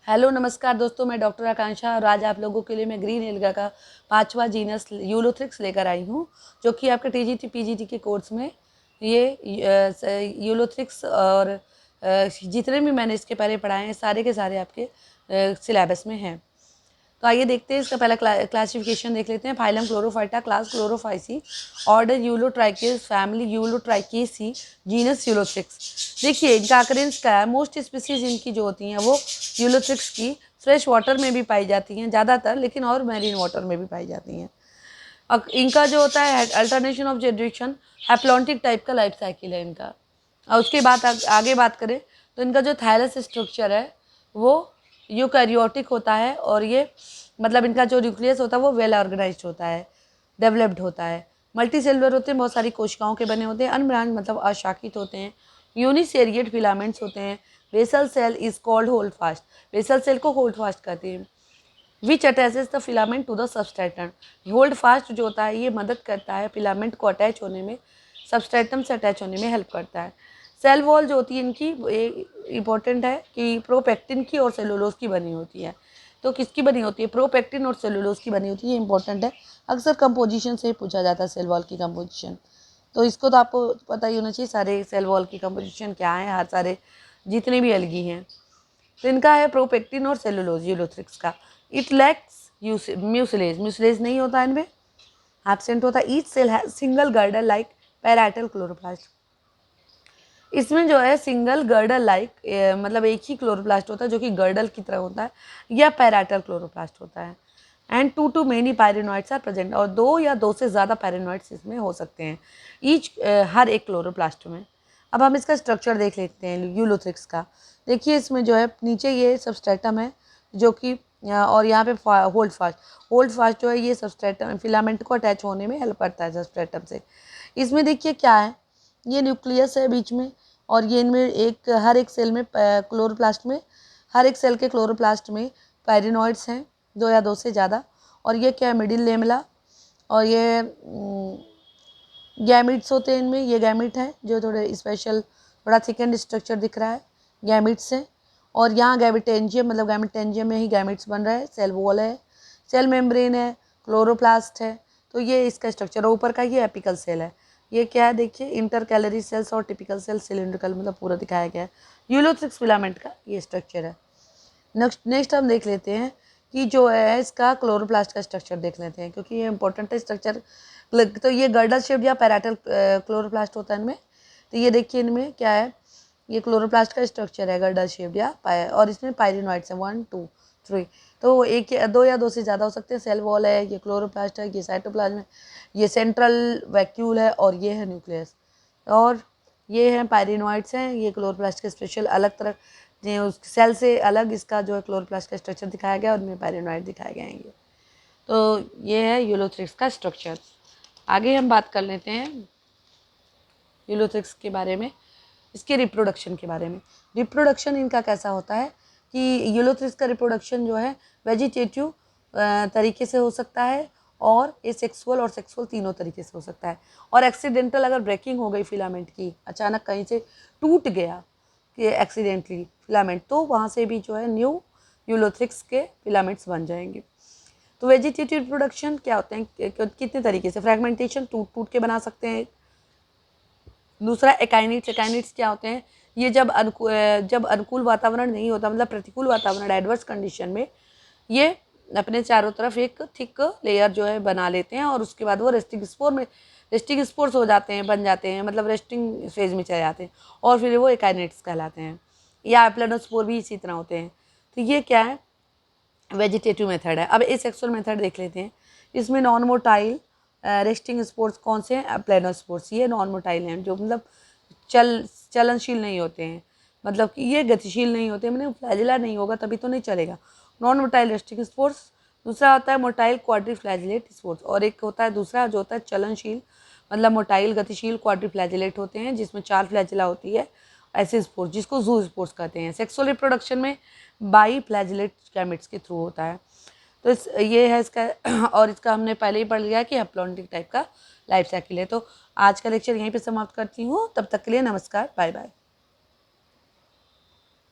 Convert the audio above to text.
Hello नमस्कार दोस्तों, मैं डॉक्टर आकांक्षा और आज आप लोगों के लिए मैं ग्रीन एल्गा का 5वां जीनस यूलोथ्रिक्स लेकर आई हूँ, जो कि आपके टीजीटी पीजीटी के कोर्स में ये यूलोथ्रिक्स और जितने भी मैंने इसके पहले पढ़ाए हैं सारे के सारे आपके सिलेबस में हैं। तो आइए देखते हैं इसका पहला क्लासिफिकेशन देख लेते हैं। Phylum Chlorophyta, class Chlorophyceae, order Ulotrichales, family Ulotrichaceae, genus Ulothrix. देखिए इनका अकरेंस क्या है। मोस्ट स्पीसीज इनकी जो होती हैं वो यूलोथ्रिक्स की फ्रेश वाटर में भी पाई जाती हैं ज़्यादातर, लेकिन और मैरीन वाटर में भी पाई जाती हैं। इनका जो होता है alternation of generation haplontic type का लाइफ साइकिल है इनका। और उसके बाद आगे बात करें तो इनका जो थायलस स्ट्रक्चर है वो यूकैरियोटिक होता है, और ये मतलब इनका जो न्यूक्लियस होता है वो वेल ऑर्गेनाइज्ड होता है, डेवलप्ड होता है। मल्टी सेलुलर होते हैं, बहुत सारी कोशिकाओं के बने होते हैं। अनब्रांच मतलब अशाखित होते हैं। यूनिसेरिएट फिलामेंट्स होते हैं। Basal cell is called holdfast, basal cell को होल्ड फास्ट कहते हैं। Which attaches the filament to the substratum, holdfast जो होता है ये मदद करता है फिलामेंट को अटैच होने में, सबस्ट्रेटम से अटैच होने में हेल्प करता है। सेल वॉल जो होती है इनकी इम्पोर्टेंट है कि प्रोपेक्टिन की और सेलुलोज की बनी होती है। तो किसकी बनी होती है? प्रोपेक्टिन और सेलुलोज की बनी होती है। इंपॉर्टेंट है, अक्सर कंपोजिशन से पूछा जाता है सेल वॉल की कंपोजिशन। तो इसको तो आपको पता ही होना चाहिए सारे सेल वॉल की कंपोजिशन क्या है, हर सारे जितने भी एल्गी हैं। तो इनका है प्रोपेक्टिन और सेलुलोज यूलोथ्रिक्स का। इट लैक्स म्यूसिलेज, म्यूसिलेज नहीं होता इनमें, एब्सेंट होता है। ईच सेल है single girder like parietal chloroplast. इसमें जो है सिंगल गर्डल लाइक मतलब एक ही क्लोरोप्लास्ट होता है जो कि गर्डल की तरह होता है, या पैराटल क्लोरोप्लास्ट होता है। And two many pyrenoids are present, और दो या दो से ज़्यादा पैरेनॉइड्स इसमें हो सकते हैं ईच हर एक क्लोरोप्लास्ट में। अब हम इसका स्ट्रक्चर देख लेते हैं यूलोथ्रिक्स का। देखिए इसमें जो है नीचे ये सबस्ट्रेटम है जो कि और यहाँ पे होल्ड फास्ट, होल्ड फास्ट जो है ये सबस्ट्रेटम फिलामेंट को अटैच होने में हेल्प करता है सबस्ट्रेटम से। इसमें देखिए क्या है, ये न्यूक्लियस है बीच में, और ये इनमें एक हर एक सेल में क्लोरोप्लास्ट में, हर एक सेल के क्लोरोप्लास्ट में पैरेनॉइड्स हैं, दो या दो से ज़्यादा। और ये क्या है, मिडिल लेमला, और ये गैमिट्स होते हैं इनमें। ये गैमिट है जो थोड़े स्पेशल, थोड़ा थिकेंड स्ट्रक्चर दिख रहा है, गैमिट्स है। और यहाँ गैमिटेंजियम मतलब गैमिटेंजियम में ही गैमिट्स बन रहा है। सेल वॉल है, सेल मेम्ब्रेन है, क्लोरोप्लास्ट है। तो ये इसका स्ट्रक्चर है। ऊपर का ये एपिकल सेल है। ये क्या है देखिए, इंटर कैलरी सेल्स और टिपिकल सेल सिलिंड्रिकल मतलब पूरा दिखाया गया है। यूलोथ्रिक्स फिलामेंट का ये स्ट्रक्चर है। नेक्स्ट हम देख लेते हैं कि जो है इसका क्लोरोप्लास्ट का स्ट्रक्चर देख लेते हैं, क्योंकि ये इंपॉर्टेंट है स्ट्रक्चर। तो ये गर्डल शेप्ड या पैराटल क्लोरोप्लास्ट होता है इनमें। तो ये देखिए इनमें क्या है, ये क्लोरोप्लास्ट का स्ट्रक्चर है गर्डल शेप्ड या और इसमें पायरिनॉइड्स हैं 1 2 3। तो एक दो या दो से ज़्यादा हो सकते हैं। सेल वॉल है, ये क्लोरोप्लास्ट है, ये साइटोप्लाज्म है, ये सेंट्रल वैक्यूल है, और ये है न्यूक्लियस, और ये हैं पायरिनॉइड्स हैं। ये क्लोरोप्लास्ट के स्पेशल अलग तरह उस सेल से अलग इसका जो है क्लोरोप्लास्ट का स्ट्रक्चर दिखाया गया, और उनमें पायरिनॉइड दिखाए गए हैं। तो ये है यूलोथ्रिक्स का स्ट्रक्चर। आगे हम बात कर लेते हैं यूलोथ्रिक्स के बारे में, इसके रिप्रोडक्शन के बारे में। रिप्रोडक्शन इनका कैसा होता है कि यूलोथ्रिक्स का रिप्रोडक्शन जो है वेजिटेटिव तरीके से हो सकता है, और एसेक्सुअल और सेक्सुअल तीनों तरीके से हो सकता है। और एक्सीडेंटल अगर ब्रेकिंग हो गई फिलामेंट की, अचानक कहीं से टूट गया कि एक्सीडेंटली फिलामेंट, तो वहाँ से भी जो है न्यू यूलोथ्रिक्स के फिलामेंट्स बन जाएंगे। तो वेजिटेटिव रिप्रोडक्शन क्या होते हैं, कितने तरीके से? फ्रेगमेंटेशन, टूट टूट के बना सकते हैं। दूसरा एकाइनिट्स, एकाइनिट्स क्या होते हैं, ये जब अनुकूल वातावरण नहीं होता, मतलब प्रतिकूल वातावरण एडवर्स कंडीशन में, ये अपने चारों तरफ एक थिक लेयर जो है बना लेते हैं, और उसके बाद वो रेस्टिंग स्पोर्स हो जाते हैं, बन जाते हैं, मतलब रेस्टिंग फेज में चले जाते हैं, और फिर वो एकाइनेट्स कहलाते हैं। या एप्लानोस्पोर भी इसी तरह होते हैं। तो ये क्या है, वेजिटेटिव मेथड है। अब एसेक्सुअल मेथड देख लेते हैं। इसमें नॉन मोटाइल रेस्टिंग स्पोर्स कौन से हैं? एप्लानोस्पोर्स, ये नॉन मोटाइल हैं, जो मतलब चलनशील नहीं होते हैं, मतलब कि ये गतिशील नहीं होते, मतलब फ्लैजिला नहीं होगा तभी तो नहीं चलेगा। Non motile resting spores. दूसरा होता है मोटाइल क्वाड्रीफ्लैजिलेट स्पोर्स, और एक होता है दूसरा जो होता है चलनशील, मतलब मोटाइल गतिशील क्वाड्रीफ्लैजिलेट होते हैं जिसमें 4 फ्लैजिला होती है, ऐसे स्पोर्स जिसको जू स्पोर्स कहते हैं। सेक्सुअल रिप्रोडक्शन में बाई फ्लैजिलेट गैमेट्स के थ्रू होता है। तो ये है इसका और इसका हमने पहले ही पढ़ लिया कि हैप्लॉन्टिक टाइप का लाइफ साइकिल है। तो आज का लेक्चर यहीं पे समाप्त करती हूँ। तब तक के लिए नमस्कार, बाय बाय।